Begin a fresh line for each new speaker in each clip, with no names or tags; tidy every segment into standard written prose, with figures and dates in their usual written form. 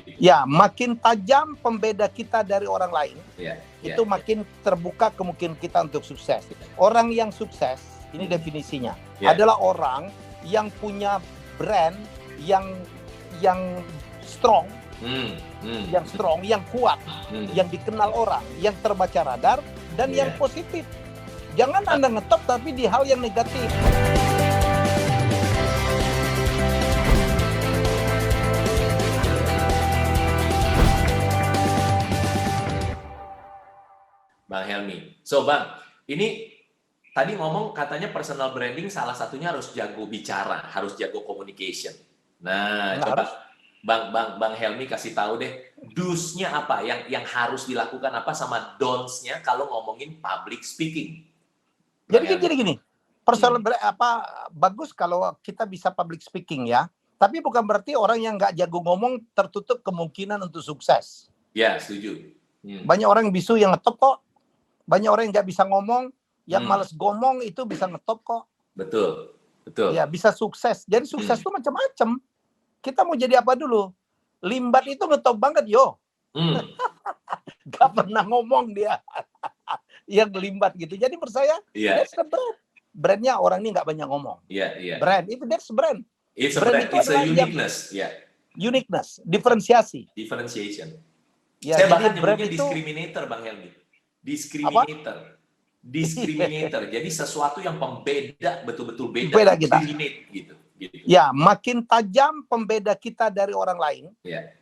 Ya, makin tajam pembeda kita dari orang lain, itu makin terbuka kemungkinan kita untuk sukses. Orang yang sukses, ini definisinya, adalah orang yang punya brand yang strong, yang kuat, yang dikenal orang, yang terbaca radar, dan yang positif. Jangan Anda ngetop tapi di hal yang negatif.
Bang Helmy. So Bang, ini tadi ngomong katanya personal branding salah satunya harus jago bicara, harus jago communication. Nah, coba Bang Helmy kasih tahu deh, do's-nya apa yang harus dilakukan apa sama don'ts-nya kalau ngomongin public speaking.
Jadi gini, personal bagus kalau kita bisa public speaking ya. Tapi bukan berarti orang yang nggak jago ngomong tertutup kemungkinan untuk sukses.
Ya, setuju.
Banyak orang bisu yang ngetop kok. Banyak orang yang nggak bisa ngomong, yang males ngomong itu bisa ngetop kok.
Betul.
Ya, bisa sukses. Jadi sukses itu macam-macam. Kita mau jadi apa dulu? Limbat itu ngetop banget, yo. Gak pernah ngomong dia. Yang limbat gitu. Jadi menurut saya, that's the brand. Brandnya orang ini nggak banyak ngomong. Brand, itu that's brand.
It's a brand. It's a uniqueness.
Uniqueness, diferensiasi.
Differentiation.
Ya,
saya bahkan
itu
nyebutnya discriminator, Bang Helmy. Discriminator. Jadi sesuatu yang pembeda, betul-betul beda discriminate gitu.
Ya, makin tajam pembeda kita dari orang lain,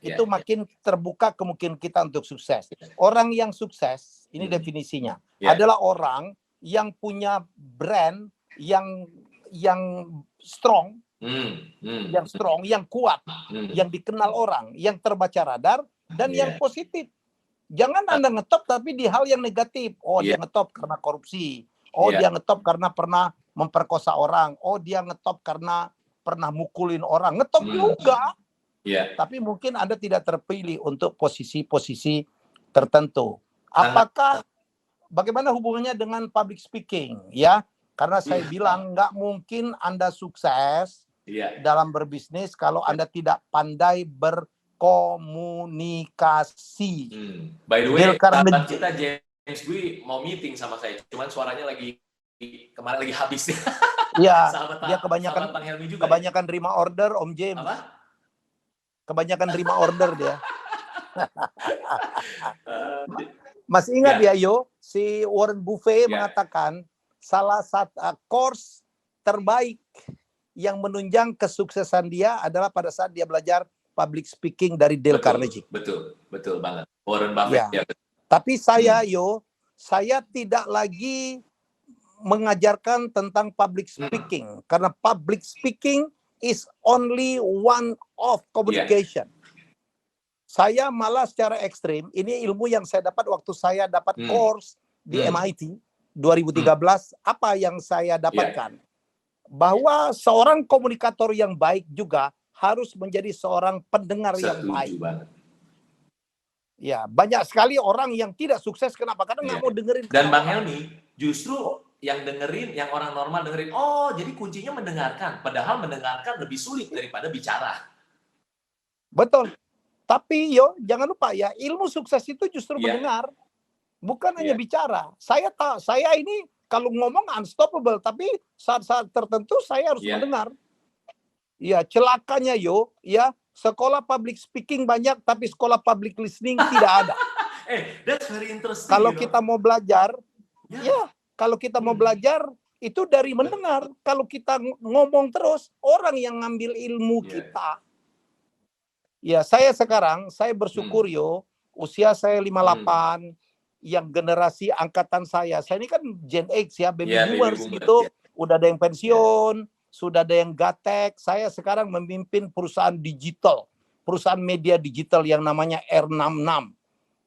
itu makin terbuka kemungkinan kita untuk sukses. Orang yang sukses, ini definisinya, adalah orang yang punya brand yang strong, yang kuat, yang dikenal orang, yang terbaca radar, dan yang positif. Jangan Anda ngetop tapi di hal yang negatif. Oh, dia ngetop karena korupsi. Oh, dia ngetop karena pernah memperkosa orang. Oh, dia ngetop karena pernah mukulin orang. Ngetop juga. Tapi mungkin Anda tidak terpilih untuk posisi-posisi tertentu. Apakah bagaimana hubungannya dengan public speaking? Ya, karena saya bilang nggak mungkin Anda sukses dalam berbisnis kalau Anda tidak pandai komunikasi.
By the way, kawan kita James Dwi mau meeting sama saya, cuman suaranya kemarin lagi habis.
Iya, dia kebanyakan terima order, Om James.
Apa?
Kebanyakan terima order dia. Masih ingat ya, Yo, si Warren Buffett mengatakan salah satu course terbaik yang menunjang kesuksesan dia adalah pada saat dia belajar public speaking dari Dale Carnegie.
Betul banget. Warren Buffett.
Tapi saya, saya tidak lagi mengajarkan tentang public speaking. Karena public speaking is only one of communication. Saya malah secara ekstrim, ini ilmu yang saya dapat waktu saya dapat course di MIT 2013. Apa yang saya dapatkan? Bahwa seorang komunikator yang baik juga harus menjadi seorang pendengar yang baik. Ya, banyak sekali orang yang tidak sukses. Kenapa? Karena nggak mau dengerin.
Dan Bang Helmy, justru yang dengerin, yang orang normal dengerin, oh jadi kuncinya mendengarkan. Padahal mendengarkan lebih sulit daripada bicara.
Betul. Tapi jangan lupa ya, ilmu sukses itu justru mendengar. Bukan hanya bicara. Saya ini kalau ngomong unstoppable, tapi saat-saat tertentu saya harus mendengar. Ya, celakanya sekolah public speaking banyak, tapi sekolah public listening tidak ada.
That's very interesting.
Kalau kita mau belajar, kalau kita mau belajar itu dari mendengar. Kalau kita ngomong terus, orang yang ngambil ilmu kita. Ya, saya bersyukur usia saya 58, yang generasi angkatan saya ini kan Gen X ya, baby boomers gitu, udah ada yang pensiun. Sudah ada yang gatek. Saya sekarang memimpin perusahaan digital, perusahaan media digital yang namanya R66.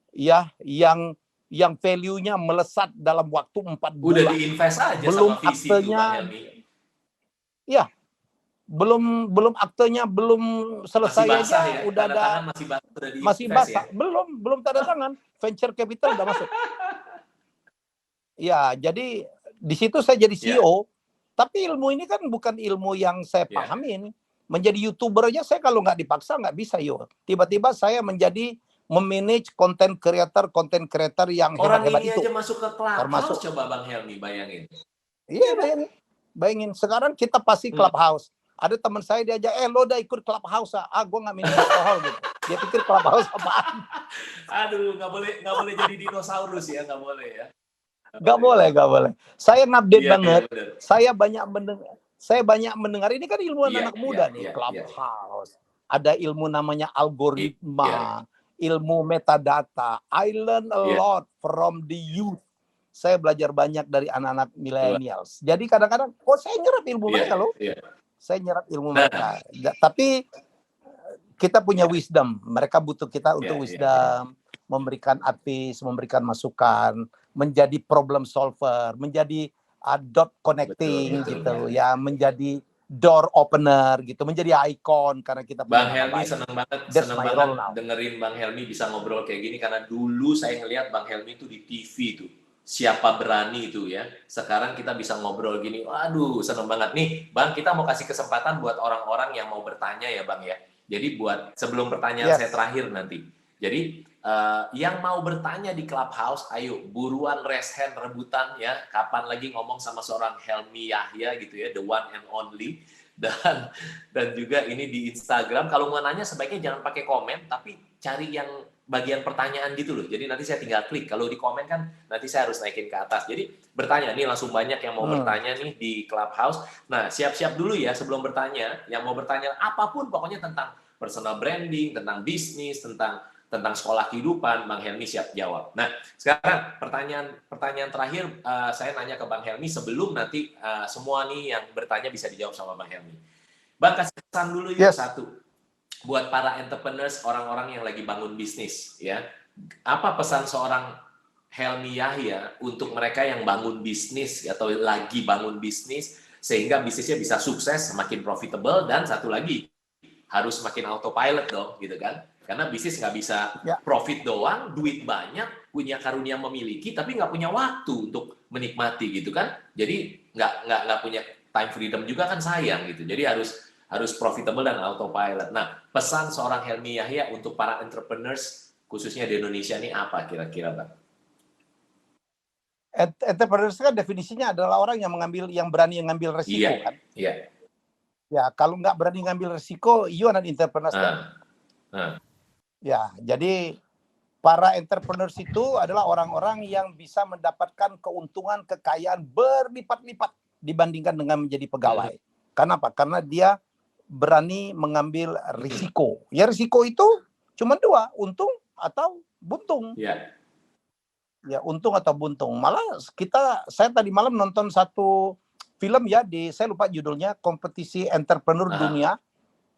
Ya, yang value-nya melesat dalam waktu 4 bulan.
Udah diinvest aja
belum
sama visi
aktenya, ya, belum aktenya belum selesai aja, udah ada masih basah. Belum tanda tangan. Venture capital udah masuk. Ya, jadi di situ saya jadi CEO. Tapi ilmu ini kan bukan ilmu yang saya pahamin. Menjadi YouTuber aja saya kalau nggak dipaksa nggak bisa yo. Tiba-tiba saya menjadi memanage konten creator yang
Orang
hebat-hebat
ini
itu.
aja masuk ke Clubhouse,
Termasuk,
coba Bang Helmi bayangin.
iya bayangin. Bayangin sekarang kita pasti Clubhouse. Ada teman saya diajak, lo udah ikut Clubhouse gue nggak minum alkohol gitu. Dia pikir Clubhouse apaan?
Aduh, nggak boleh jadi dinosaurus ya, nggak boleh ya.
Nggak boleh. Saya ngupdate banget.
Iya,
Saya banyak mendengar ini kan ilmu anak muda nih, Clubhouse. Ada ilmu namanya algoritma, ilmu metadata. I learn a lot from the youth. Saya belajar banyak dari anak-anak millennials. Jadi kadang-kadang, saya nyerap ilmu mereka loh. Saya nyerap ilmu mereka. Tapi kita punya wisdom. Mereka butuh kita untuk wisdom, memberikan advice, memberikan masukan, menjadi problem solver, menjadi dot connecting gitu ya, menjadi door opener gitu, menjadi icon karena kita punya
Bang Helmi seneng banget dengerin Bang Helmi bisa ngobrol kayak gini karena dulu saya ngelihat Bang Helmi itu di TV tuh. Siapa berani itu ya. Sekarang kita bisa ngobrol gini. Waduh, seneng banget nih. Bang, kita mau kasih kesempatan buat orang-orang yang mau bertanya ya, Bang ya. Jadi buat sebelum pertanyaan saya terakhir nanti. Jadi yang mau bertanya di Clubhouse, ayo buruan raise hand rebutan ya. Kapan lagi ngomong sama seorang Helmi Yahya gitu ya, the one and only. Dan juga ini di Instagram. Kalau mau nanya sebaiknya jangan pakai komen, tapi cari yang bagian pertanyaan gitu loh. Jadi nanti saya tinggal klik. Kalau di komen kan nanti saya harus naikin ke atas. Jadi bertanya nih langsung banyak yang mau bertanya nih di Clubhouse. Nah siap-siap dulu ya sebelum bertanya. Yang mau bertanya apapun pokoknya tentang personal branding, tentang bisnis, tentang sekolah kehidupan, Bang Helmi siap jawab. Nah, sekarang pertanyaan terakhir saya nanya ke Bang Helmi sebelum nanti semua nih yang bertanya bisa dijawab sama Bang Helmi. Bang kasih pesan dulu yuk satu buat para entrepreneurs, orang-orang yang lagi bangun bisnis ya. Apa pesan seorang Helmi Yahya untuk mereka yang bangun bisnis atau lagi bangun bisnis sehingga bisnisnya bisa sukses, semakin profitable dan satu lagi harus semakin autopilot dong gitu kan. Karena bisnis nggak bisa profit doang, duit banyak, punya karunia memiliki, tapi nggak punya waktu untuk menikmati gitu kan. Jadi nggak punya time freedom juga kan sayang gitu. Jadi harus profitable dan autopilot. Nah, pesan seorang Helmi Yahya untuk para entrepreneurs khususnya di Indonesia ini apa kira-kira, Bang?
Entrepreneurs kan definisinya adalah orang yang berani ngambil resiko kan.
Iya.
Ya, kalau nggak berani ngambil resiko, you are an entrepreneur. Ya, jadi para entrepreneurs itu adalah orang-orang yang bisa mendapatkan keuntungan kekayaan berlipat-lipat dibandingkan dengan menjadi pegawai. Kenapa? Karena dia berani mengambil risiko. Ya risiko itu cuma dua, untung atau buntung. Ya untung atau buntung. Malah saya tadi malam nonton satu film ya saya lupa judulnya, kompetisi entrepreneur dunia.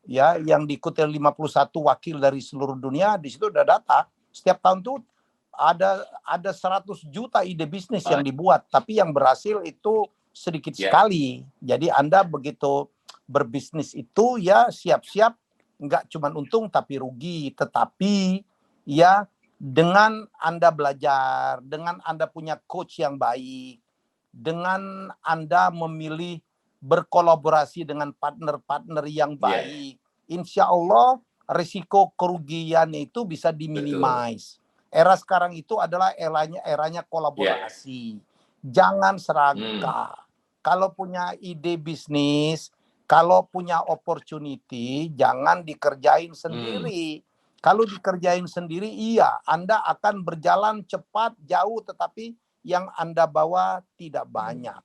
Ya, yang diikuti 51 wakil dari seluruh dunia. Di situ ada data setiap tahun tuh ada 100 juta ide bisnis yang dibuat, tapi yang berhasil itu sedikit sekali. Jadi Anda begitu berbisnis itu ya siap-siap nggak cuma untung tapi rugi, tetapi ya dengan Anda belajar, dengan Anda punya coach yang baik, dengan Anda memilih berkolaborasi dengan partner-partner yang baik, insya Allah risiko kerugian itu bisa diminimize. Era sekarang itu adalah eranya kolaborasi. Jangan serakah. Kalau punya ide bisnis, kalau punya opportunity, jangan dikerjain sendiri. Kalau dikerjain sendiri, iya, Anda akan berjalan cepat, jauh, tetapi yang Anda bawa tidak banyak.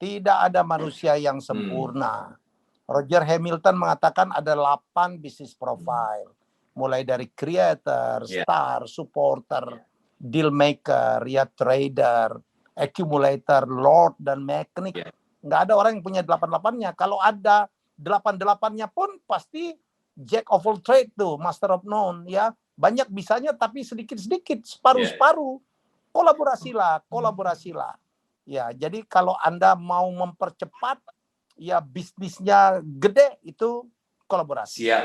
Tidak ada manusia yang sempurna. Roger Hamilton mengatakan ada 8 business profile. Mulai dari creator, star, supporter, deal maker, ya trader, accumulator, lord, dan mechanic. Nggak ada orang yang punya 8-8-nya. Kalau ada 8-8-nya pun pasti jack of all trade tuh, master of none. Ya, banyak bisanya tapi sedikit-sedikit, separuh-separuh. Kolaborasilah. Ya, jadi kalau Anda mau mempercepat ya bisnisnya gede itu kolaborasi.
Siap.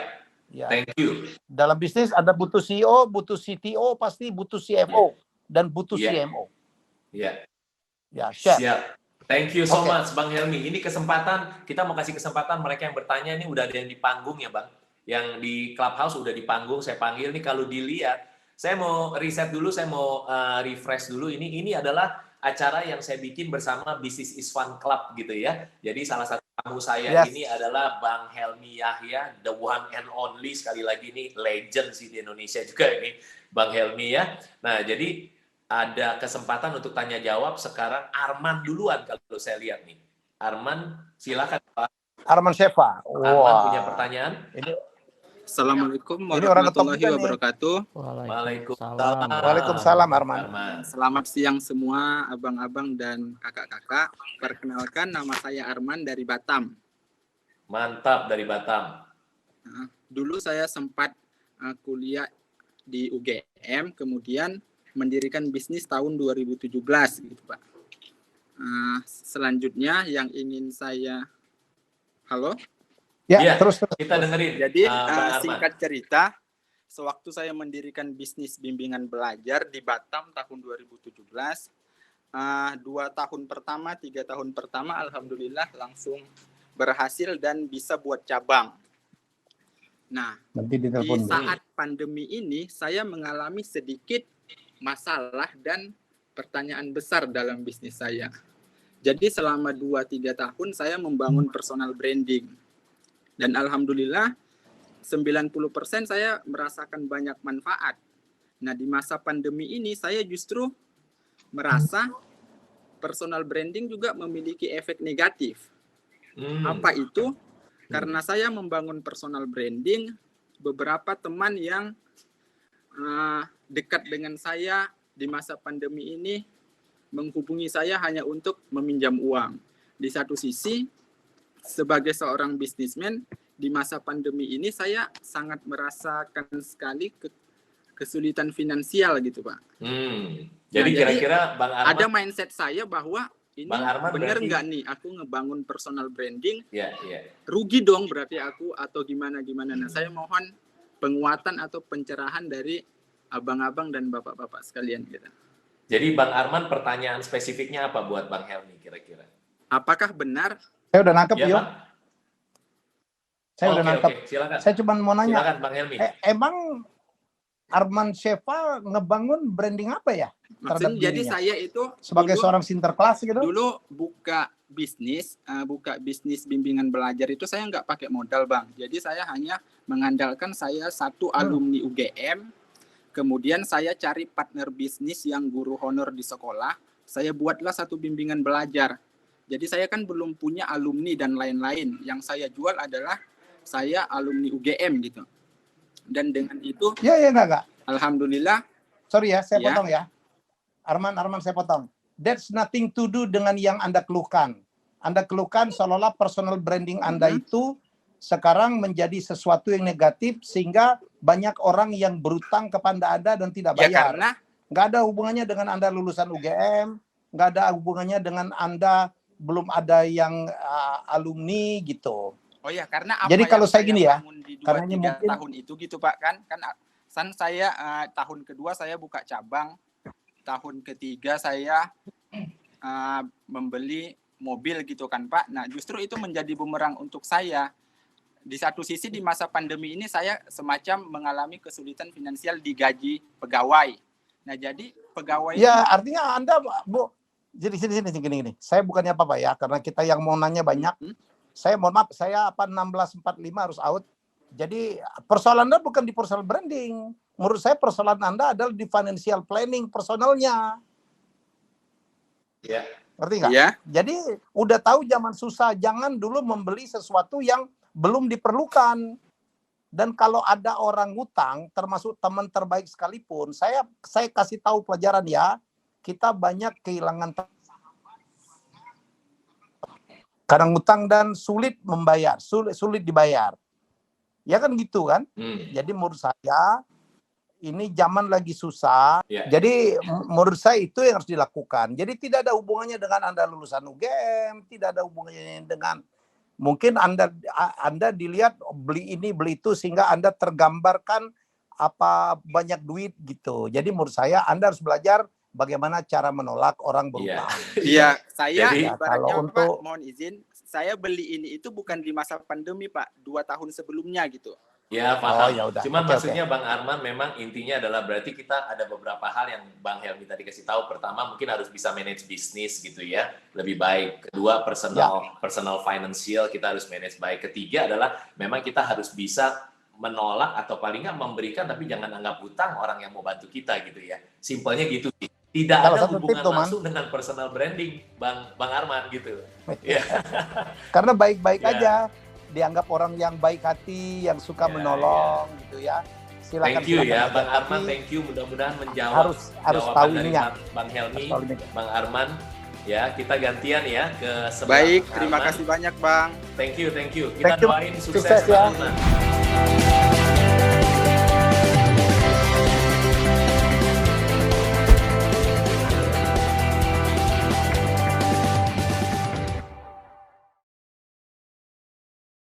Ya.
Thank you.
Dalam bisnis Anda butuh CEO, butuh CTO, pasti butuh CFO dan butuh CMO.
Ya,
Siap.
Thank you so much Bang Helmi. Ini kesempatan, kita mau kasih kesempatan mereka yang bertanya, ini udah ada yang di panggung ya Bang. Yang di Clubhouse udah di panggung, saya panggil nih, kalau dilihat, saya mau riset dulu, saya mau refresh dulu. Ini adalah acara yang saya bikin bersama Business is Fun Club gitu ya. Jadi salah satu tamu saya ini adalah Bang Helmi Yahya, the one and only, sekali lagi nih legend sih di Indonesia juga ini Bang Helmi ya. Nah jadi ada kesempatan untuk tanya jawab. Sekarang Arman duluan kalau saya lihat nih. Arman, silakan Pak.
Arman Shefa.
Arman punya pertanyaan?
Assalamualaikum warahmatullahi wabarakatuh.
Waalaikumsalam.
Waalaikumsalam Arman.
Selamat siang semua abang-abang dan kakak-kakak. Perkenalkan, nama saya Arman dari Batam.
Mantap, dari Batam.
Dulu saya sempat kuliah di UGM, kemudian mendirikan bisnis tahun 2017 gitu Pak. Selanjutnya yang ingin saya
Ya, terus kita dengerin.
Jadi singkat cerita, sewaktu saya mendirikan bisnis bimbingan belajar di Batam tahun 2017, 2 tahun pertama, 3 tahun pertama alhamdulillah langsung berhasil dan bisa buat cabang. Nah, di saat pandemi ini saya mengalami sedikit masalah dan pertanyaan besar dalam bisnis saya. Jadi selama 2-3 tahun saya membangun personal branding. Dan alhamdulillah 90% saya merasakan banyak manfaat. Nah, di masa pandemi ini saya justru merasa personal branding juga memiliki efek negatif. Apa itu? Karena saya membangun personal branding, beberapa teman yang dekat dengan saya di masa pandemi ini menghubungi saya hanya untuk meminjam uang. Di satu sisi, sebagai seorang bisnismen, di masa pandemi ini saya sangat merasakan sekali kesulitan finansial gitu Pak.
Jadi kira-kira Bang Arman,
ada mindset saya bahwa ini benar nggak nih aku ngebangun personal branding, rugi dong berarti aku atau gimana. Nah saya mohon penguatan atau pencerahan dari abang-abang dan bapak-bapak sekalian gitu.
Jadi Bang Arman, pertanyaan spesifiknya apa buat Bang Helmi kira-kira?
Apakah benar?
Saya udah nangkep
ya,
yuk. Saya udah nangkep.
Silakan.
Saya cuma mau nanya.
Silakan Bang Helmi.
Emang Arman Shefa ngebangun branding apa ya?
Maksudnya, jadi saya itu
sebagai seorang sinterklas gitu.
Dulu buka bisnis bimbingan belajar itu saya nggak pakai modal Bang. Jadi saya hanya mengandalkan saya satu alumni UGM. Kemudian saya cari partner bisnis yang guru honor di sekolah. Saya buatlah satu bimbingan belajar. Jadi saya kan belum punya alumni dan lain-lain. Yang saya jual adalah saya alumni UGM gitu. Dan dengan itu,
enggak.
Alhamdulillah.
Sorry ya, saya potong ya. Arman saya potong. That's nothing to do dengan yang Anda keluhkan. Anda keluhkan seolah-olah personal branding Anda itu sekarang menjadi sesuatu yang negatif sehingga banyak orang yang berutang kepada Anda dan tidak bayar.
Ya karena
nggak ada hubungannya dengan Anda lulusan UGM, nggak ada hubungannya dengan Anda belum ada yang alumni gitu.
Oh ya, karena apa?
Jadi kalau saya gini ya,
karena mungkin tahun itu gitu Pak kan saya tahun kedua saya buka cabang, tahun ketiga saya membeli mobil gitu kan Pak. Nah justru itu menjadi bumerang untuk saya. Di satu sisi di masa pandemi ini saya semacam mengalami kesulitan finansial di gaji pegawai. Nah jadi pegawai.
Ya artinya Anda Bu. Jadi sini. Saya bukannya apa-apa ya, karena kita yang mau nanya banyak. Saya mohon maaf, saya 16:45 harus out. Jadi persoalan Anda bukan di personal branding. Menurut saya persoalan Anda adalah di financial planning personalnya.
Ya.
Ngerti nggak?
Ya.
Jadi udah tahu zaman susah, jangan dulu membeli sesuatu yang belum diperlukan. Dan kalau ada orang ngutang, termasuk teman terbaik sekalipun, saya kasih tahu pelajaran ya. Kita banyak kehilangan karena ngutang dan sulit membayar, sulit dibayar. Ya kan gitu kan? Jadi menurut saya ini zaman lagi susah. Jadi menurut saya itu yang harus dilakukan. Jadi tidak ada hubungannya dengan Anda lulusan UGM, tidak ada hubungannya dengan mungkin Anda dilihat beli ini beli itu sehingga Anda tergambarkan apa banyak duit gitu. Jadi menurut saya Anda harus belajar bagaimana cara menolak orang
Iya.
berutang.
Iya, saya
Jadi,
ibaratnya
kalau
Pak,
untuk-
mohon izin, saya beli ini itu bukan di masa pandemi Pak, 2 tahun sebelumnya gitu.
Ya, paham.
Oh, ya udah.
Cuman
Oke,
maksudnya Bang Arman memang intinya adalah berarti kita ada beberapa hal yang Bang Helmi tadi kasih tahu. Pertama, mungkin harus bisa manage bisnis gitu ya, lebih baik. Kedua, personal financial kita harus manage baik. Ketiga adalah memang kita harus bisa menolak atau paling nggak memberikan, tapi jangan anggap hutang orang yang mau bantu kita gitu ya. Simpelnya gitu sih. Tidak
Salah
ada
satu
hubungan
tip tuh, Man.
langsung dengan personal branding, Bang Arman gitu. Ya.
Karena baik-baik
Ya.
aja, dianggap orang yang baik hati, yang suka
Ya,
menolong gitu ya. Silakan.
Thank you
silakan
ya,
aja.
Bang Arman.
Tapi
Thank you. Mudah-mudahan menjawab
harus
jawaban
tahu
dari
ininya.
Bang Helmi,
Harus tahu ininya.
Bang Arman. Ya, kita gantian ya ke sebelah.
Baik,
Bang
terima
Arman.
kasih banyak Bang.
Thank you. Kita
Thank you.
doain sukses
Sukses ya.
Bang Arman.